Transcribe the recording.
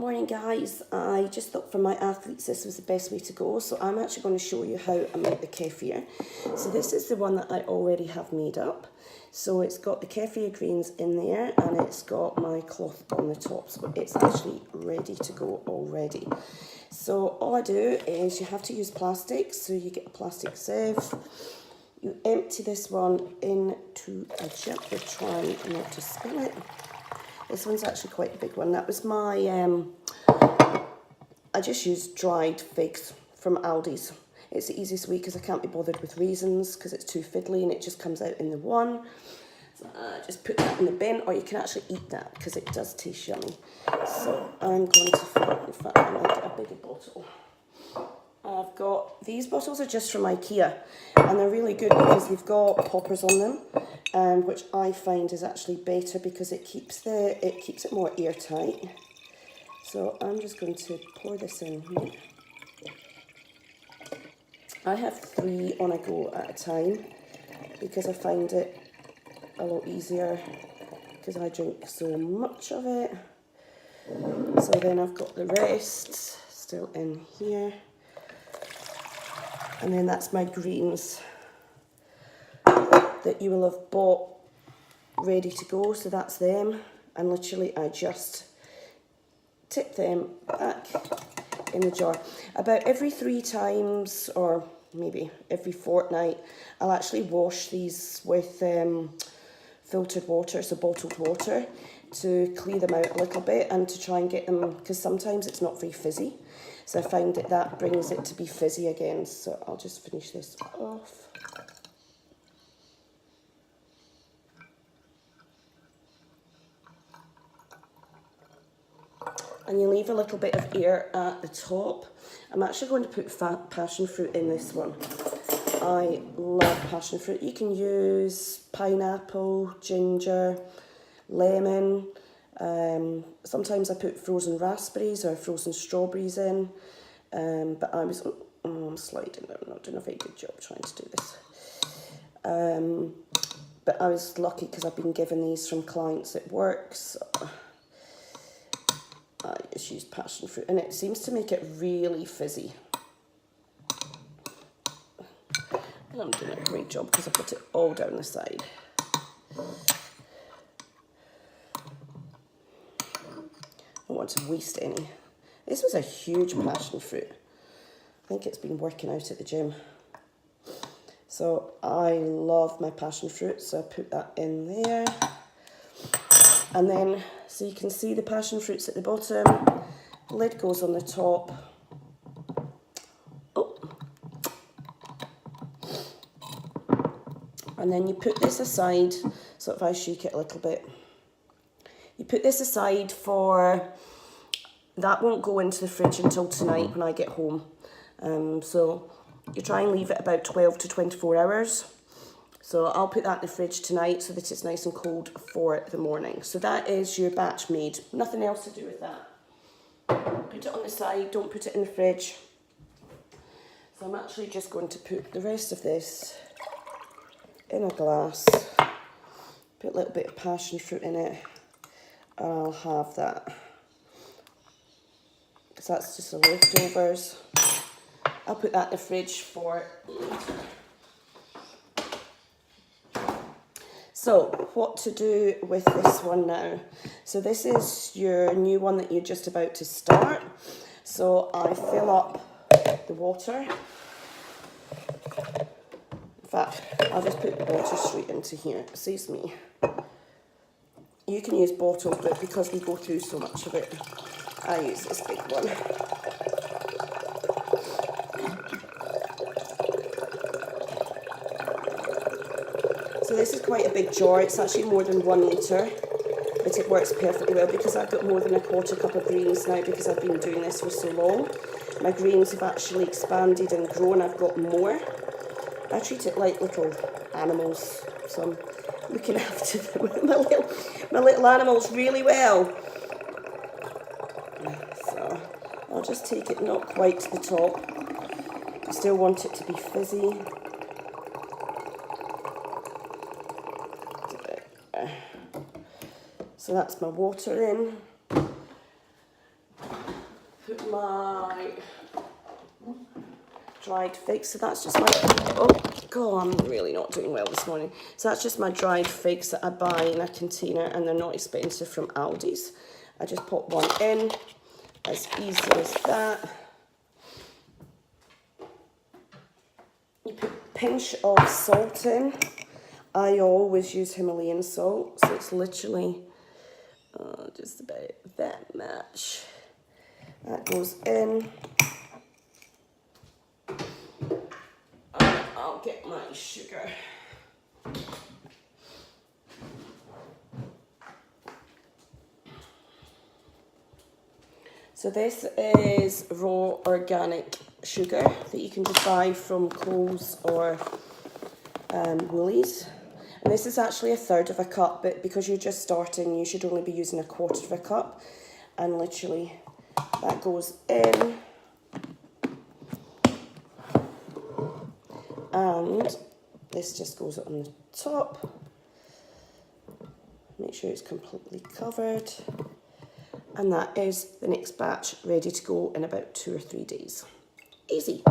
Morning guys, I just thought for my athletes this was the best way to go, so I'm actually going to show you how I make the kefir. So this is the one that I already have made up. So it's got the kefir grains in there and it's got my cloth on the top, so it's actually ready to go already. So all I do is you have to use plastic, so you get a plastic sieve. You empty this one into a jug. We're trying not to spill it. This one's actually quite a big one. That was my, I just used dried figs from Aldi's. It's the easiest way because I can't be bothered with raisins because it's too fiddly and it just comes out in the one. So I just put that in the bin, or you can actually eat that because it does taste yummy. So I'm going to fill it. In fact, I might get a bigger bottle. I've got, these bottles are just from IKEA and they're really good because they've got poppers on them, which I find is actually better because it keeps it more airtight. So I'm just going to pour this in here. I have 3 on a go at a time because I find it a lot easier because I drink so much of it. So then I've got the rest still in here. And then that's my greens that you will have bought ready to go. So that's them. And literally I just tip them back in the jar. About every 3 times, or maybe every fortnight, I'll actually wash these with filtered water, so bottled water, to clear them out a little bit and to try and get them, because sometimes it's not very fizzy. So I find that brings it to be fizzy again. So I'll just finish this off. And you leave a little bit of air at the top. I'm actually going to put passion fruit in this one. I love passion fruit. You can use pineapple, ginger, lemon. Sometimes I put frozen raspberries or frozen strawberries in, but I was, I'm sliding, I'm not doing a very good job trying to do this. But I was lucky because I've been given these from clients at work, so I just use passion fruit, and it seems to make it really fizzy. And I'm doing a great job because I put it all down the side. I don't want to waste any. This was a huge passion fruit. I think it's been working out at the gym. So I love my passion fruit, so I put that in there. And then, so you can see the passion fruits at the bottom. Lid goes on the top. Oh. And then you put this aside, so if I shake it a little bit, you put this aside for, that won't go into the fridge until tonight when I get home. So you try and leave it about 12 to 24 hours. So I'll put that in the fridge tonight so that it's nice and cold for the morning. So that is your batch made. Nothing else to do with that. Put it on the side, don't put it in the fridge. So I'm actually just going to put the rest of this in a glass. Put a little bit of passion fruit in it. And I'll have that. Because that's just the leftovers. I'll put that in the fridge for later. So, what to do with this one now? So this is your new one that you're just about to start. So I fill up the water. In fact, I'll just put the water straight into here. It saves me. You can use bottled, but because we go through so much of it, I use this big one. So this is quite a big jar. It's actually more than 1 litre, but it works perfectly well because I've got more than a quarter cup of greens now because I've been doing this for so long. My greens have actually expanded and grown. I've got more. I treat it like little animals, so I'm looking after them, my little animals really well. So I'll just take it not quite to the top. I still want it to be fizzy. So that's my water in. put my dried figs. So that's just my, oh God, I'm really not doing well this morning. So that's just my dried figs that I buy in a container, and they're not expensive from Aldi's. I just pop one in, as easy as that. You put a pinch of salt in. I always use Himalayan salt, so it's literally just about that much. That goes in. I'll get my sugar. So this is raw organic sugar that you can just buy from Coles or Woolies. And this is actually 1/3 of a cup, but because you're just starting, you should only be using 1/4 of a cup. And literally, that goes in. And this just goes on the top. Make sure it's completely covered. And that is the next batch ready to go in about 2 or 3 days. Easy.